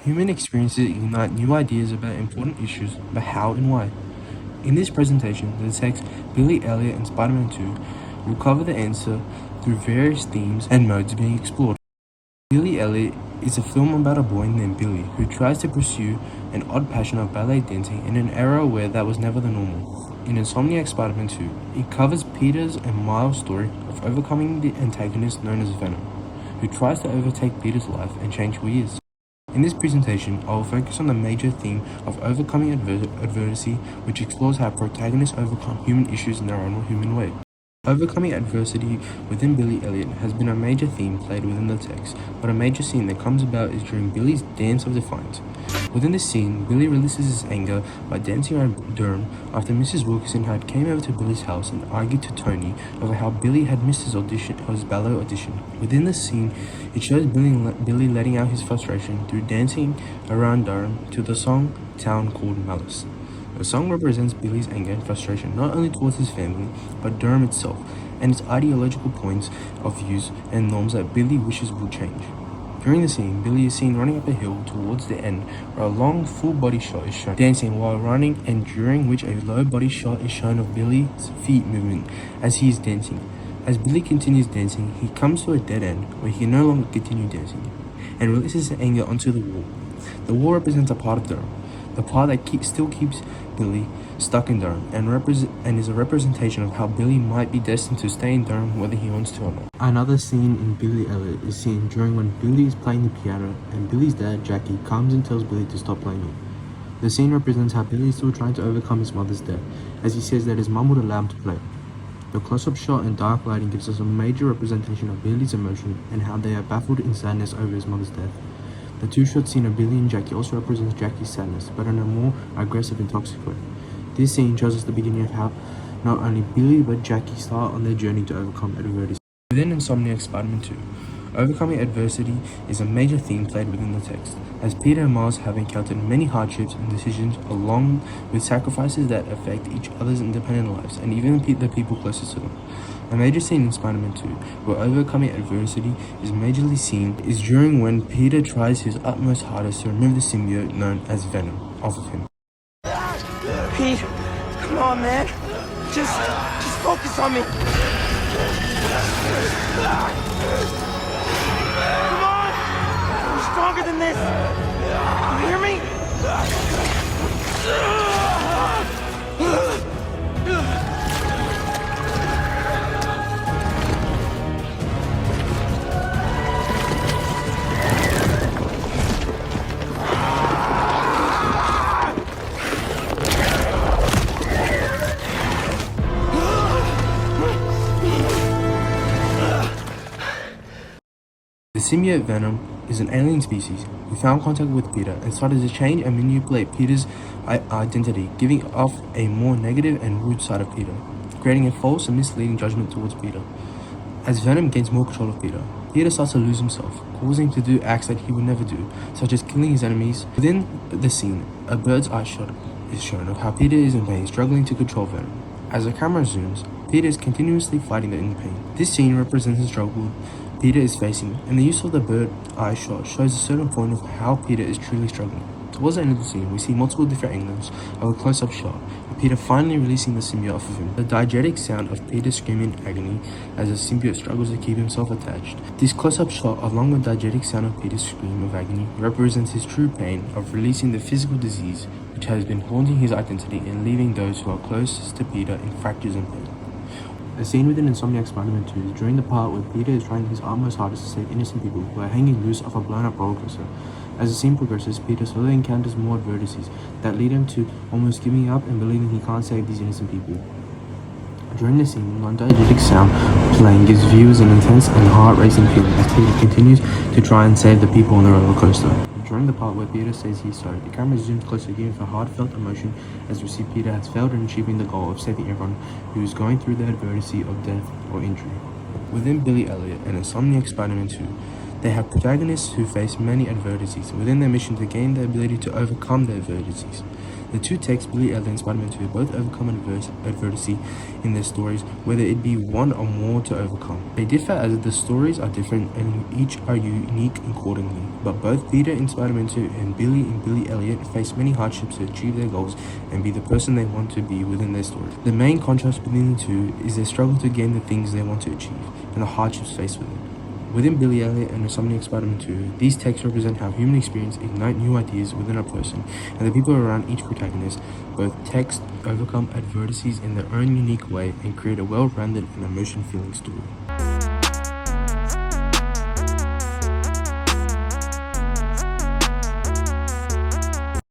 Human experiences ignite new ideas about important issues, but how and why. In this presentation, the text Billy Elliot and Spider-Man 2 will cover the answer through various themes and modes being explored. Billy Elliot is a film about a boy named Billy who tries to pursue an odd passion of ballet dancing in an era where that was never the normal. In Insomniac Spider-Man 2, it covers Peter's and Miles' story of overcoming the antagonist known as Venom, who tries to overtake Peter's life and change who he is. In this presentation, I will focus on the major theme of overcoming adversity, which explores how protagonists overcome human issues in their own human way. Overcoming adversity within Billy Elliot has been a major theme played within the text, but a major scene that comes about is during Billy's Dance of Defiance. Within this scene, Billy releases his anger by dancing around Durham after Mrs. Wilkinson had came over to Billy's house and argued to Tony over how Billy had missed his ballet audition. Within the scene, it shows Billy letting out his frustration through dancing around Durham to the song Town Called Malice. The song represents Billy's anger and frustration not only towards his family, but Durham itself, and its ideological points of views and norms that Billy wishes will change. During the scene, Billy is seen running up a hill towards the end, where a long full-body shot is shown, dancing while running, and during which a low-body shot is shown of Billy's feet movement as he is dancing. As Billy continues dancing, he comes to a dead end where he can no longer continue dancing, and releases his anger onto the wall. The wall represents a part of Durham, the part that still keeps Billy stuck in Durham, and is a representation of how Billy might be destined to stay in Durham whether he wants to or not. Another scene in Billy Elliot is seen during when Billy is playing the piano and Billy's dad, Jackie, comes and tells Billy to stop playing it. The scene represents how Billy is still trying to overcome his mother's death, as he says that his mum would allow him to play. The close-up shot and dark lighting gives us a major representation of Billy's emotion and how they are baffled in sadness over his mother's death. The two-shot scene of Billy and Jackie also represents Jackie's sadness, but in a more aggressive and toxic way. This scene shows us the beginning of how not only Billy but Jackie start on their journey to overcome adversity. Within Insomniac Spider-Man 2, overcoming adversity is a major theme played within the text, as Peter and Miles have encountered many hardships and decisions along with sacrifices that affect each other's independent lives and even the people closest to them. A major scene in Spider-Man 2, where overcoming adversity is majorly seen, is during when Peter tries his utmost hardest to remove the symbiote known as Venom off of him. Pete, come on, man. Just focus on me. Come on! You're stronger than this. You hear me? The symbiote Venom is an alien species who found contact with Peter and started to change and manipulate Peter's identity, giving off a more negative and rude side of Peter, creating a false and misleading judgment towards Peter. As Venom gains more control of Peter, Peter starts to lose himself, causing him to do acts that he would never do, such as killing his enemies. Within the scene, a bird's eye shot is shown of how Peter is in pain, struggling to control Venom. As the camera zooms, Peter is continuously fighting in pain. This scene represents the struggle Peter is facing, and the use of the bird eye shot shows a certain point of how Peter is truly struggling. Towards the end of the scene, we see multiple different angles of a close-up shot of Peter finally releasing the symbiote off of him. The diegetic sound of Peter screaming in agony as the symbiote struggles to keep himself attached. This close-up shot, along with the diegetic sound of Peter's scream of agony, represents his true pain of releasing the physical disease which has been haunting his identity and leaving those who are closest to Peter in fractures and pain. A scene within Insomniac Spider-Man 2 is during the part where Peter is trying his utmost hardest to save innocent people who are hanging loose off a blown-up roller coaster. As the scene progresses, Peter slowly encounters more adversities that lead him to almost giving up and believing he can't save these innocent people. During the scene, non-diegetic sound playing gives viewers an intense and heart-racing feeling as Peter continues to try and save the people on the roller coaster. During the part where Peter says he's sorry, the camera zooms closer, giving for heartfelt emotion as we see Peter has failed in achieving the goal of saving everyone who is going through the adversity of death or injury. Within Billy Elliot and Insomniac Spider-Man 2, they have protagonists who face many adversities within their mission to gain the ability to overcome the adversities. The two texts, Billy Elliot and Spider-Man 2, both overcome adversity in their stories, whether it be one or more to overcome. They differ as the stories are different and each are unique accordingly, but both Peter in Spider-Man 2 and Billy Elliot face many hardships to achieve their goals and be the person they want to be within their story. The main contrast between the two is their struggle to gain the things they want to achieve and the hardships faced with it. Within Billy Elliot and Insomniac Spider-Man 2, these texts represent how human experience ignite new ideas within a person, and the people around each protagonist. Both texts overcome adversities in their own unique way and create a well-rounded and emotion-filling story.